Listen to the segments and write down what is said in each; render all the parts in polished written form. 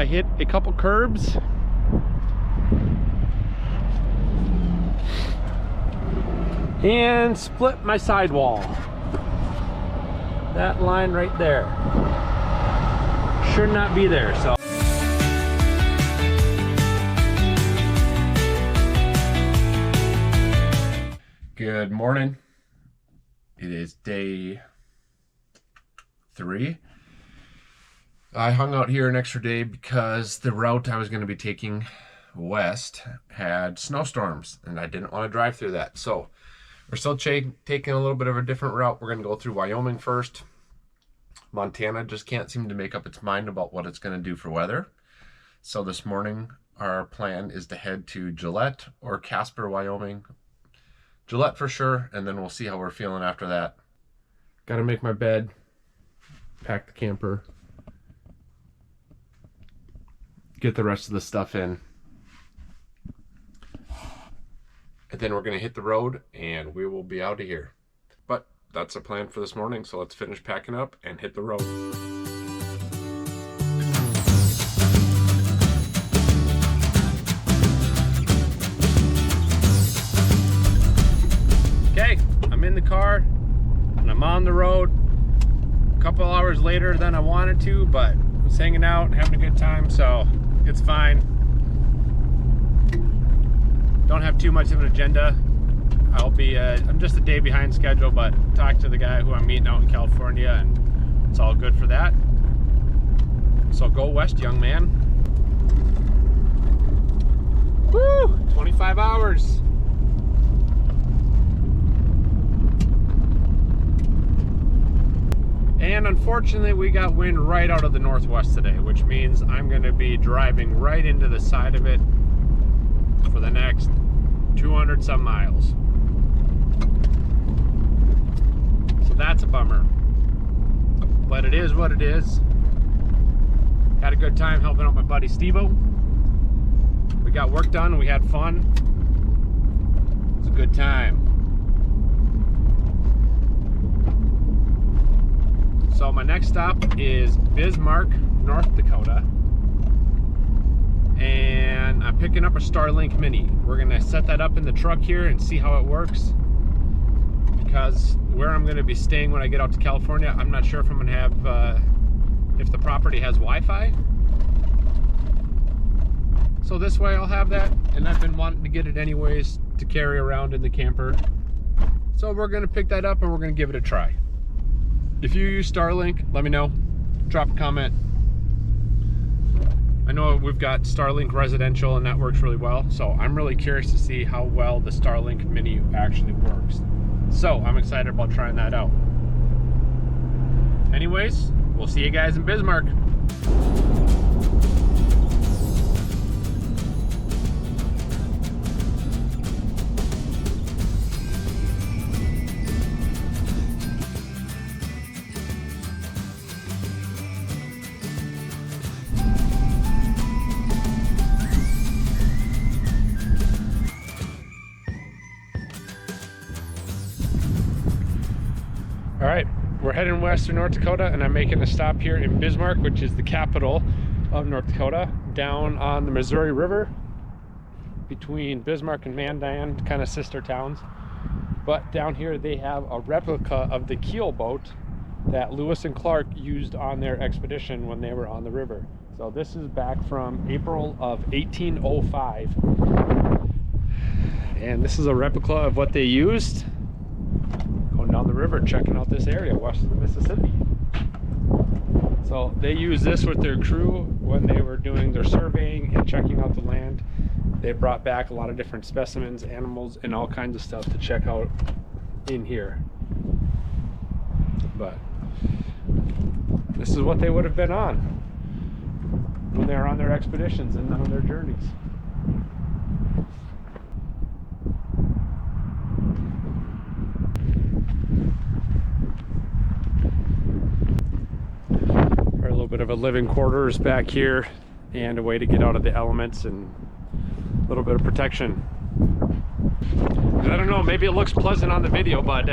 I hit a couple curbs. And split my sidewall. That line right there should not be there, so. Good morning. It is day 3. I hung out here an extra day because the route I was going to be taking west had snowstorms and I didn't want to drive through that. So we're still taking a little bit of a different route. We're going to go through Wyoming first. Montana just can't seem to make up its mind about what it's going to do for weather. So this morning our plan is to head to Gillette or Casper, Wyoming. Gillette for sure, and then we'll see how we're feeling after that. Got to make my bed, pack the camper, get the rest of the stuff in. And then we're going to hit the road and we will be out of here. But that's our plan for this morning, so let's finish packing up and hit the road. Okay, I'm in the car and I'm on the road. A couple hours later than I wanted to, but I was hanging out and having a good time, so it's fine. Don't have too much of an agenda. I'm just a day behind schedule, but talked to the guy who I'm meeting out in California and it's all good for that. So go west, young man. Woo! 25 hours. And unfortunately, we got wind right out of the northwest today, which means I'm going to be driving right into the side of it for the next 200 some miles. So that's a bummer. But it is what it is. Had a good time helping out my buddy Steve-O. We got work done, we had fun. It was a good time. So my next stop is Bismarck, North Dakota. And I'm picking up a Starlink Mini. We're gonna set that up in the truck here and see how it works. Because where I'm gonna be staying when I get out to California, I'm not sure if I'm gonna have, if the property has Wi-Fi. So this way I'll have that, and I've been wanting to get it anyways to carry around in the camper. So we're gonna pick that up and we're gonna give it a try. If you use Starlink, let me know. Drop a comment. I know we've got Starlink residential and that works really well, so I'm really curious to see how well the Starlink Mini actually works. So I'm excited about trying that out. Anyways, we'll see you guys in Bismarck. All right, we're heading west to North Dakota and I'm making a stop here in Bismarck, which is the capital of North Dakota, down on the Missouri River between Bismarck and Mandan, kind of sister towns. But down here they have a replica of the keel boat that Lewis and Clark used on their expedition when they were on the river. So this is back from April of 1805. And this is a replica of what they used. Going down the river, checking out this area west of the Mississippi. So they used this with their crew when they were doing their surveying and checking out the land. They brought back a lot of different specimens, animals, and all kinds of stuff to check out in here. But this is what they would have been on when they were on their expeditions and on their journeys. A little bit of a living quarters back here and a way to get out of the elements and a little bit of protection. I don't know, maybe it looks pleasant on the video, but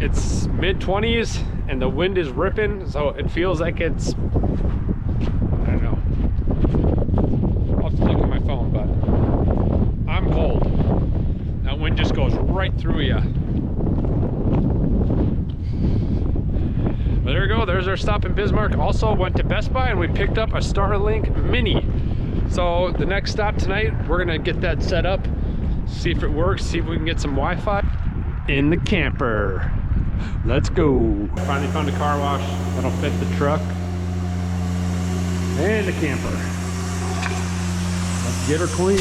it's mid-20s and the wind is ripping, so it feels like it's, I don't through you. Well, there we go. There's our stop in Bismarck. Also went to Best Buy and we picked up a Starlink Mini. So the next stop tonight, we're gonna get that set up, see if it works, see if we can get some Wi-Fi in the camper. Let's go. Finally found a car wash that'll fit the truck and the camper. Let's get her clean.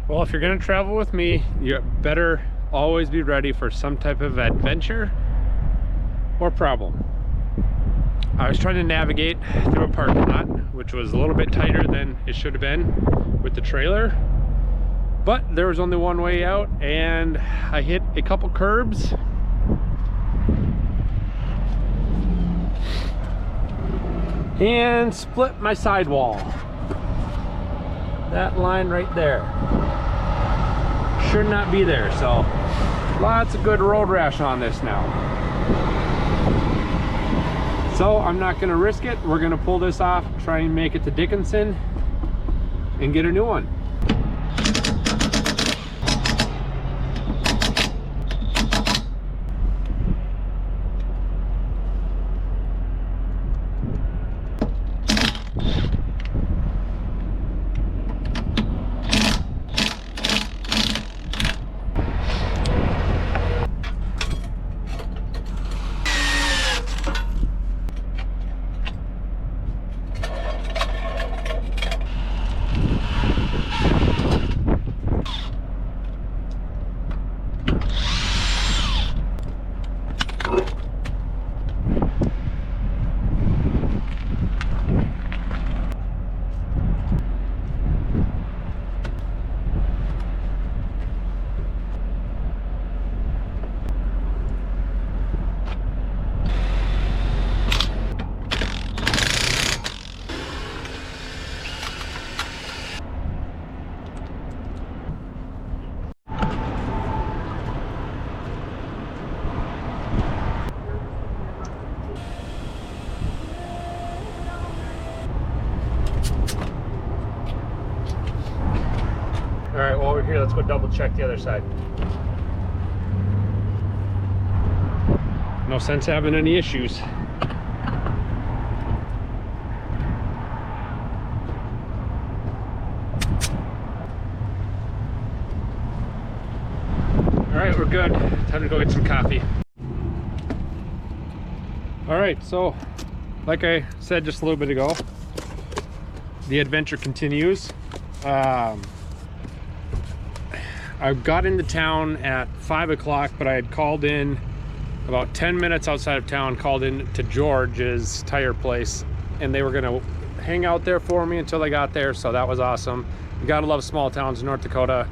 Well, if you're gonna travel with me, you better always be ready for some type of adventure or problem. I was trying to navigate through a parking lot, which was a little bit tighter than it should have been with the trailer, but there was only one way out, and I hit a couple curbs and split my sidewall. That line right there should not be there, so lots of good road rash on this now. So I'm not gonna risk it. We're gonna pull this off, try and make it to Dickinson and get a new one. All right, while we're here, let's go double check the other side. No sense having any issues. All right, we're good. Time to go get some coffee. All right, so like I said just a little bit ago, the adventure continues. I got into town at 5 o'clock, but I had called in about 10 minutes outside of town, called in to George's tire place, and they were gonna hang out there for me until I got there, so that was awesome. You gotta love small towns in North Dakota,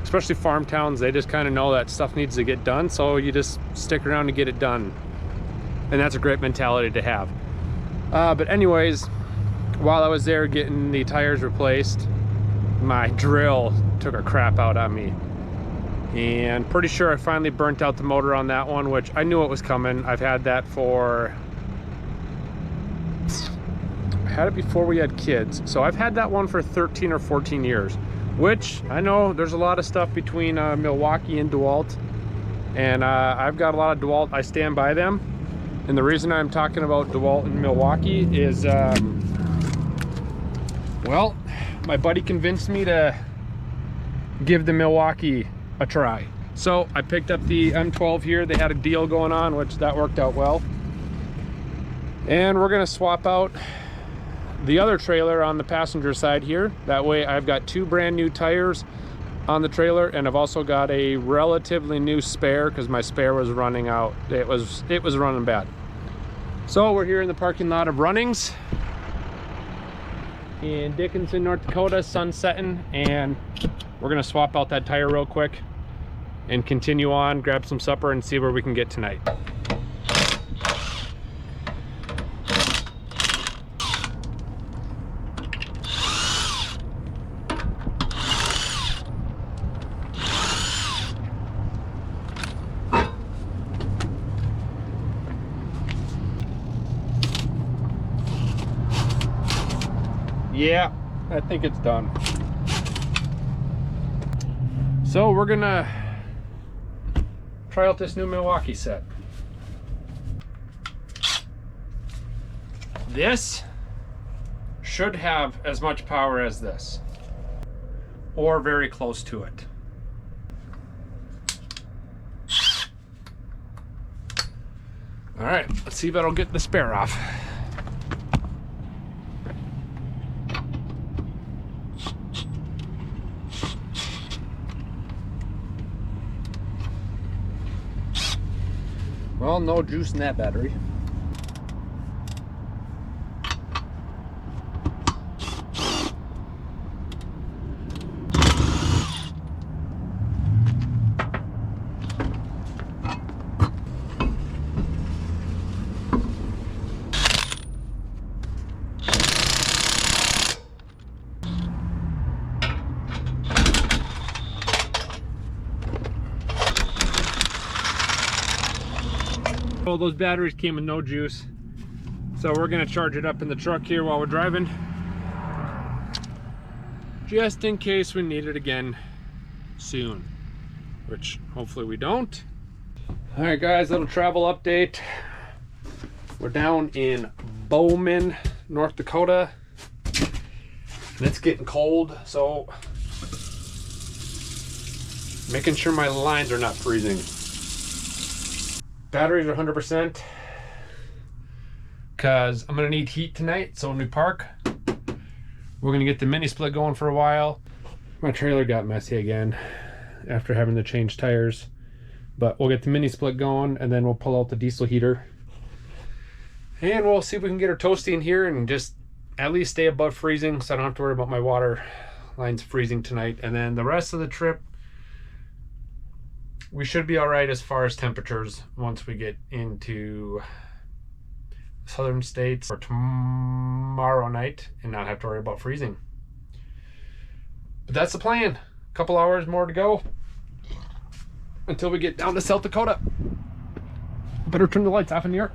especially farm towns. They just kind of know that stuff needs to get done, so you just stick around to get it done. And that's a great mentality to have. But anyways, while I was there getting the tires replaced, my drill took a crap out on me, and pretty sure I finally burnt out the motor on that one, which I knew it was coming. I've had that for, I had it before we had kids, so I've had that one for 13 or 14 years, which I know there's a lot of stuff between Milwaukee and DeWalt, and I've got a lot of DeWalt. I stand by them, and the reason I'm talking about DeWalt and Milwaukee is well, my buddy convinced me to give the Milwaukee a try. So I picked up the M12 here. They had a deal going on, which that worked out well. And we're gonna swap out the other trailer on the passenger side here. That way I've got 2 brand new tires on the trailer, and I've also got a relatively new spare because my spare was running out. It was running bad. So we're here in the parking lot of Runnings in Dickinson, North Dakota. Sun's setting, and we're gonna swap out that tire real quick and continue on, grab some supper, and see where we can get tonight. Yeah, I think it's done. So we're gonna try out this new Milwaukee set. This should have as much power as this, or very close to it. All right, let's see if that'll get the spare off. Well, no juice in that battery. Well, those batteries came with no juice, so we're gonna charge it up in the truck here while we're driving, just in case we need it again soon, which hopefully we don't. All right, guys, little travel update. We're down in Bowman, North Dakota, and it's getting cold, so making sure my lines are not freezing. Batteries are 100% because I'm gonna need heat tonight. So when we park, we're gonna get the mini split going for a while. My trailer got messy again after having to change tires, but we'll get the mini split going and then we'll pull out the diesel heater and we'll see if we can get her toasty in here and just at least stay above freezing so I don't have to worry about my water lines freezing tonight. And then the rest of the trip, we should be all right as far as temperatures once we get into southern states for tomorrow night and not have to worry about freezing. But that's the plan. A couple hours more to go until we get down to South Dakota. Better turn the lights off in here.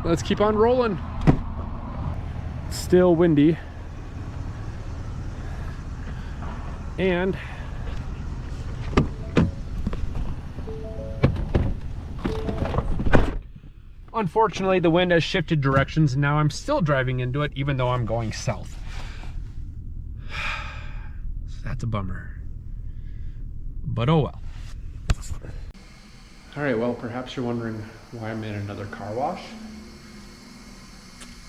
Let's keep on rolling. Still windy. And unfortunately, the wind has shifted directions and now I'm still driving into it even though I'm going south. So that's a bummer. But oh well. All right, well, perhaps you're wondering why I'm in another car wash.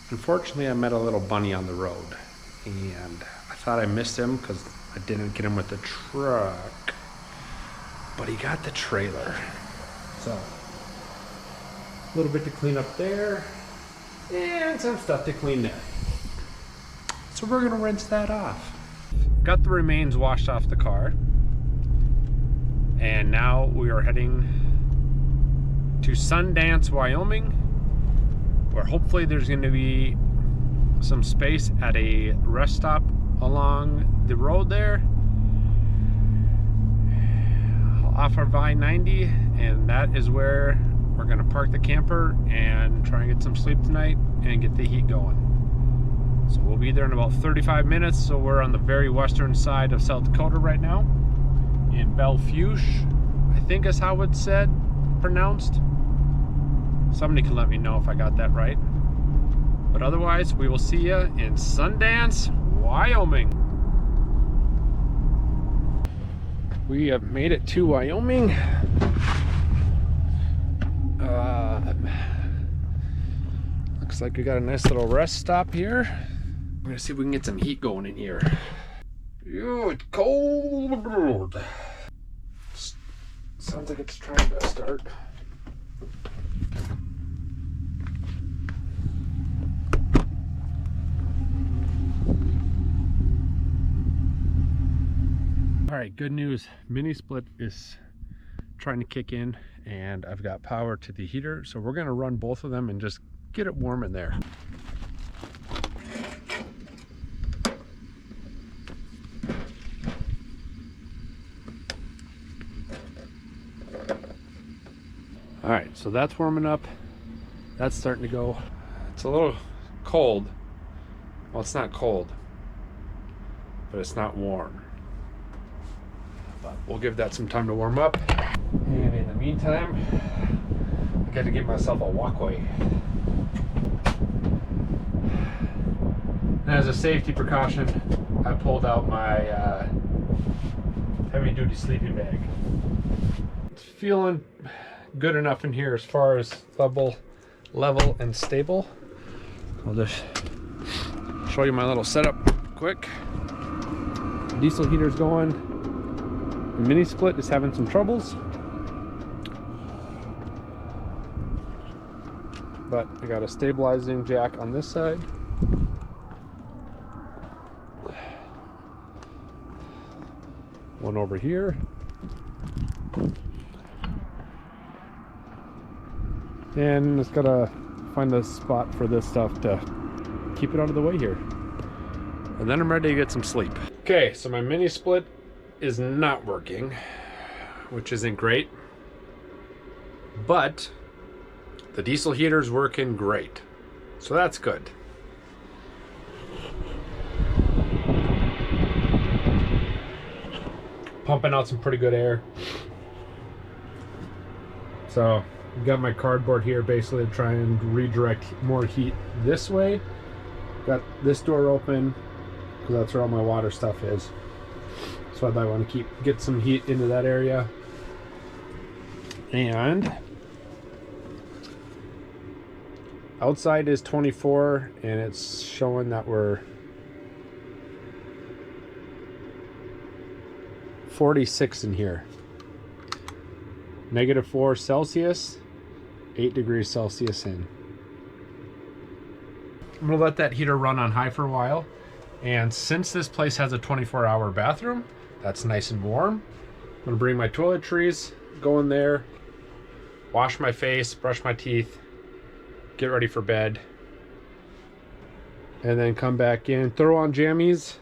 Unfortunately, I met a little bunny on the road and I thought I missed him because I didn't get him with the truck, but he got the trailer. So a little bit to clean up there and some stuff to clean there. So we're gonna rinse that off. Got the remains washed off the car. And now we are heading to Sundance, Wyoming, where hopefully there's gonna be some space at a rest stop along the road there off of I-90, and that is where we're gonna park the camper and try and get some sleep tonight and get the heat going. So we'll be there in about 35 minutes. So we're on the very western side of South Dakota right now in Belfuge, I think is how it's said, pronounced. Somebody can let me know if I got that right. But otherwise, we will see you in Sundance, Wyoming. We have made it to Wyoming. Looks like we got a nice little rest stop here. We're gonna see if we can get some heat going in here. Ew, it's cold. Sounds like it's trying to start. All right, good news. Mini split is trying to kick in and I've got power to the heater. So we're gonna run both of them and just get it warm in there. All right, so that's warming up. That's starting to go. It's a little cold, Well, it's not cold, but it's not warm. But we'll give that some time to warm up. And in the meantime, I got to give myself a walkway. And as a safety precaution, I pulled out my heavy-duty sleeping bag. It's feeling good enough in here as far as level and stable. I'll just show you my little setup quick. Diesel heater's going. The mini split is having some troubles, but I got a stabilizing jack on this side. One over here. And it's gotta find a spot for this stuff to keep it out of the way here. And then I'm ready to get some sleep. Okay, so my mini split is not working, which isn't great. But the diesel heater's working great. So that's good. Pumping out some pretty good air. So I've got my cardboard here basically to try and redirect more heat this way. Got this door open because that's where all my water stuff is. So I want to get some heat into that area. And outside is 24 and it's showing that we're 46 in here. -4 Celsius, 8 degrees Celsius in. I'm gonna let that heater run on high for a while. And since this place has a 24-hour bathroom, that's nice and warm. I'm gonna bring my toiletries, go in there, wash my face, brush my teeth, get ready for bed, and then come back in, throw on jammies,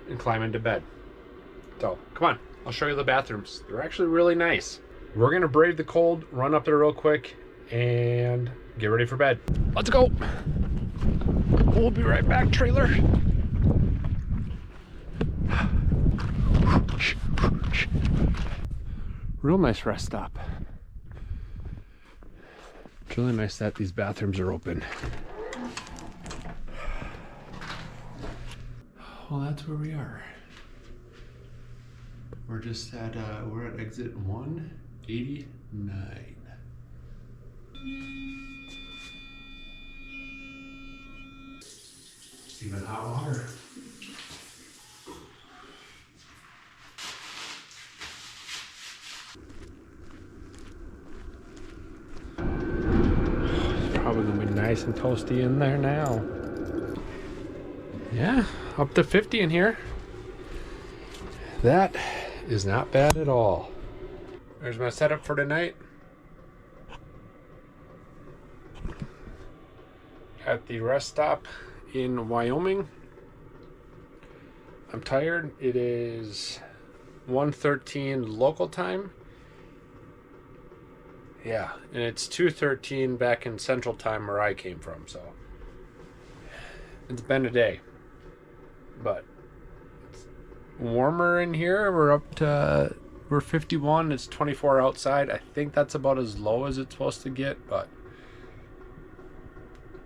and climb into bed. So, come on, I'll show you the bathrooms. They're actually really nice. We're gonna brave the cold, run up there real quick, and get ready for bed. Let's go. We'll be right back, trailer. Real nice rest stop. It's really nice that these bathrooms are open. Well, that's where we are. We're just at we're at exit 189. Even hot water. It's probably gonna be nice and toasty in there now. Yeah, up to 50 in here. That is not bad at all. There's my setup for tonight. At the rest stop in Wyoming. I'm tired. It is 1:13 local time. Yeah, and it's 2:13 back in Central Time where I came from, so it's been a day. But it's warmer in here. We're 51. It's 24 outside. I think that's about as low as it's supposed to get, but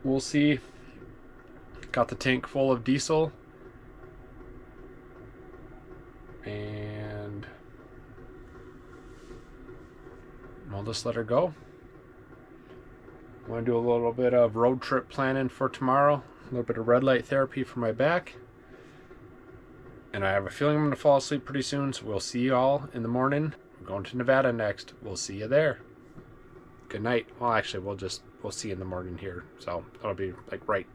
we'll see. Got the tank full of diesel. And we'll just let her go. I'm going to do a little bit of road trip planning for tomorrow. A little bit of red light therapy for my back. And I have a feeling I'm going to fall asleep pretty soon, so we'll see you all in the morning. We're going to Nevada next. We'll see you there. Good night. Well, actually, we'll see you in the morning here. So that'll be like right